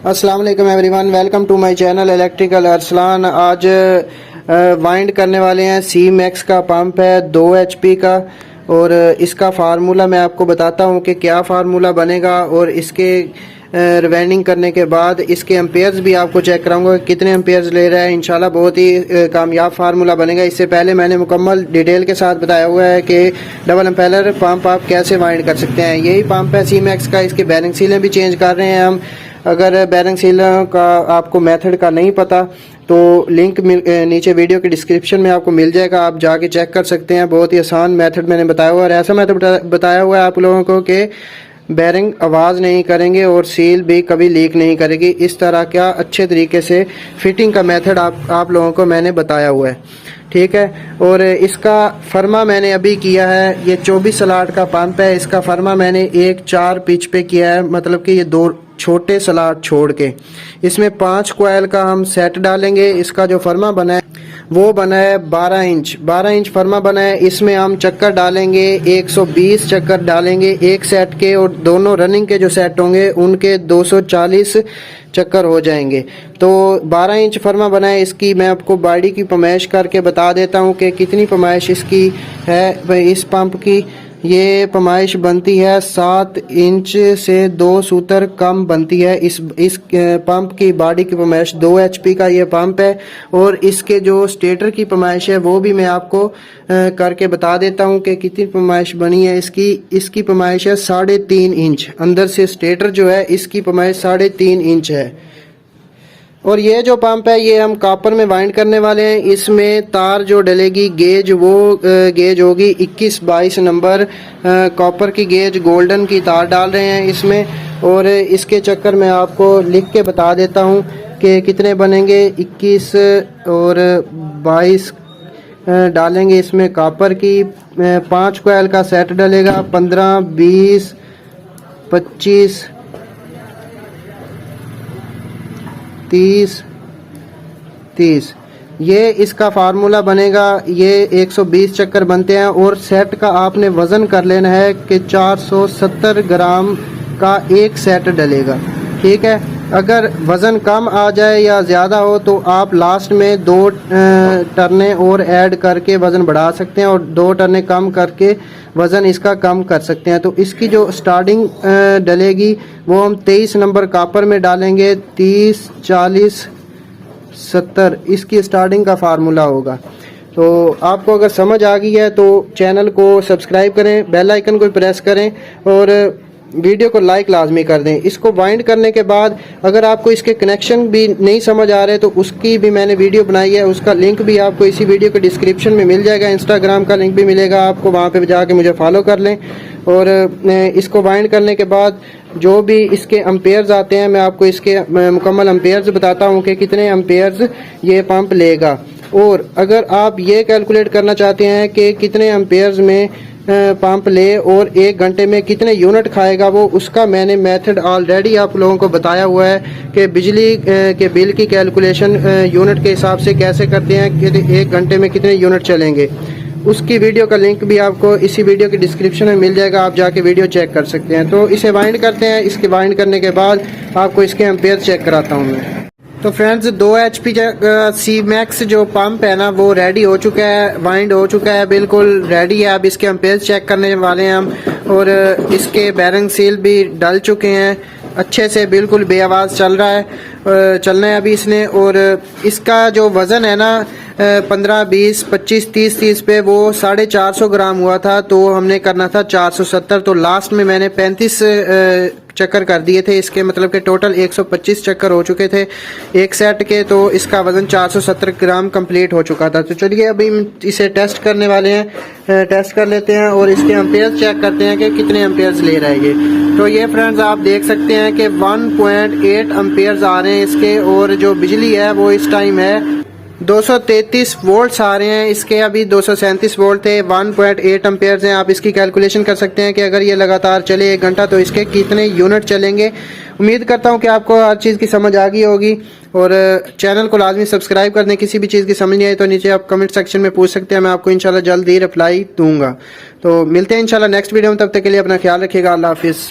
अस्सलाम वालेकुम everyone, welcome to my channel electrical Arsalan. आज वाइंड करने वाले हैं सी मैक्स का पंप है 2 HP का, और इसका फार्मूला मैं आपको बताता हूं कि क्या फार्मूला बनेगा, और इसके रिवाइंडिंग करने के बाद इसके एम्पेयर्स भी आपको चेक कराऊंगा कितने एम्पेयर्स ले रहा है। इंशाल्लाह बहुत ही कामयाब फार्मूला बनेगा। इससे पहले मैंने मुकम्मल डिटेल के साथ बताया हुआ है कि डबल एम्पेयर पंप आप कैसे वाइंड कर सकते हैं। यही पंप है सी मैक्स का। इसकी बैरिंग सीलें भी चेंज कर रहे हैं हम। अगर बैरिंग सीलर का आपको मेथड का नहीं पता तो लिंक नीचे वीडियो के डिस्क्रिप्शन में आपको मिल जाएगा, आप जाके चेक कर सकते हैं। बहुत ही आसान मेथड मैंने बताया हुआ है, और ऐसा मेथड बताया हुआ है आप लोगों को कि बैरिंग आवाज़ नहीं करेंगे और सील भी कभी लीक नहीं करेगी। इस तरह का अच्छे तरीके से फिटिंग का मेथड आप लोगों को मैंने बताया हुआ है, ठीक है। और इसका फर्मा मैंने अभी किया है। ये 24 स्लॉट का पंप है। इसका फर्मा मैंने 1-4 पिच पे किया है, मतलब कि ये 2 छोटे स्लॉट छोड़ के। इसमें 5 कॉइल का हम सेट डालेंगे। इसका जो फर्मा बना है वो बना है 12 इंच फर्मा बना है। इसमें हम चक्कर डालेंगे 120 चक्कर डालेंगे एक सेट के, और दोनों रनिंग के जो सेट होंगे उनके 240 चक्कर हो जाएंगे। तो 12 इंच फर्मा बना है। इसकी मैं आपको बॉडी की पैमाइश करके बता देता हूँ कि कितनी पैमाइश इसकी है। इस पंप की ये पैमाइश बनती है 7 इंच से 2 सूतर कम बनती है। इस पंप की बॉडी की पैमाइश 2 HP का ये पंप है। और इसके जो स्टेटर की पैमाइश है वो भी मैं आपको करके बता देता हूँ कि कितनी पैमाइश बनी है इसकी। इसकी पैमाइश है 3.5 इंच। अंदर से स्टेटर जो है इसकी पैमाइश 3.5 इंच है। और ये जो पंप है ये हम कॉपर में वाइंड करने वाले हैं। इसमें तार जो डलेगी गेज वो गेज होगी 21-22 नंबर। कॉपर की गेज गोल्डन की तार डाल रहे हैं इसमें। और इसके चक्कर में आपको लिख के बता देता हूँ कि कितने बनेंगे। 21 और 22 डालेंगे इसमें कॉपर की। 5 कॉइल का सेट डलेगा। 15, 20, 25, 30 ये इसका फार्मूला बनेगा। ये 120 चक्कर बनते हैं। और सेट का आपने वज़न कर लेना है कि 470 ग्राम का एक सेट डलेगा, ठीक है। अगर वज़न कम आ जाए या ज़्यादा हो तो आप लास्ट में 2 टर्ने और ऐड करके वज़न बढ़ा सकते हैं, और 2 टर्ने कम करके वज़न इसका कम कर सकते हैं। तो इसकी जो स्टार्टिंग डलेगी वो हम 23 नंबर कॉपर में डालेंगे। 30, 40, 70 इसकी स्टार्टिंग का फार्मूला होगा। तो आपको अगर समझ आ गई है तो चैनल को सब्सक्राइब करें, बेल आइकन को प्रेस करें, और वीडियो को लाइक लाजमी कर दें। इसको वाइंड करने के बाद अगर आपको इसके कनेक्शन भी नहीं समझ आ रहे तो उसकी भी मैंने वीडियो बनाई है। उसका लिंक भी आपको इसी वीडियो के डिस्क्रिप्शन में मिल जाएगा। इंस्टाग्राम का लिंक भी मिलेगा आपको, वहाँ पे जाके मुझे फॉलो कर लें। और इसको वाइंड करने के बाद जो भी इसके एम्पेयर्स आते हैं मैं आपको इसके मुकम्मल एम्पेयर्स बताता हूँ कि कितने एम्पेयर्स ये पंप लेगा। और अगर आप ये कैलकुलेट करना चाहते हैं कि कितने एम्पेयर्स में पंप ले और 1 घंटे में कितने यूनिट खाएगा, वो उसका मैंने मेथड ऑलरेडी आप लोगों को बताया हुआ है कि बिजली के बिल की कैलकुलेशन यूनिट के हिसाब से कैसे करते हैं कि 1 घंटे में कितने यूनिट चलेंगे। उसकी वीडियो का लिंक भी आपको इसी वीडियो के डिस्क्रिप्शन में मिल जाएगा, आप जाके वीडियो चेक कर सकते हैं। तो इसे वाइंड करते हैं। इसके वाइंड करने के बाद आपको इसके एम्पेयर चेक कराता हूँ मैं। तो फ्रेंड्स 2 HP सी मैक्स जो पंप है ना वो रेडी हो चुका है, वाइंड हो चुका है, बिल्कुल रेडी है। अब इसके एम्पेयर चेक करने वाले हैं हम। और इसके बैरिंग सील भी डल चुके हैं अच्छे से, बिल्कुल बेआवाज़ चल रहा है, चलना है अभी इसने। और इसका जो वज़न है ना 15, 20, 25, 30 पे वो 450 ग्राम हुआ था, तो हमने करना था 470। तो लास्ट में मैंने 35 चक्कर कर दिए थे इसके, मतलब कि टोटल 125 चक्कर हो चुके थे एक सेट के। तो इसका वज़न 470 ग्राम कंप्लीट हो चुका था। तो चलिए अभी इसे टेस्ट करने वाले हैं, टेस्ट कर लेते हैं और इसके एम्पेयर चेक करते हैं कि कितने एम्पेयर्स ले रहा है ये। तो ये फ्रेंड्स आप देख सकते हैं कि 1.8 एम्पेयर्स आ रहे हैं इसके, और जो बिजली है वो इस टाइम है 233 वोल्ट्स आ रहे हैं इसके। अभी 237 वोल्ट थे। 1.8 एम्पेयर्स हैं। आप इसकी कैलकुलेशन कर सकते हैं कि अगर ये लगातार चले 1 घंटा तो इसके कितने यूनिट चलेंगे। उम्मीद करता हूं कि आपको हर चीज़ की समझ आ गई होगी, और चैनल को लाजमी सब्सक्राइब कर दें। किसी भी चीज़ की समझ नहीं आई तो नीचे आप कमेंट सेक्शन में पूछ सकते हैं, मैं आपको इंशाल्लाह जल्द ही रिप्लाई दूंगा। तो मिलते हैं इंशाल्लाह नेक्स्ट वीडियो में, तब तक के लिए अपना ख्याल रखिएगा। अल्लाह हाफिज़।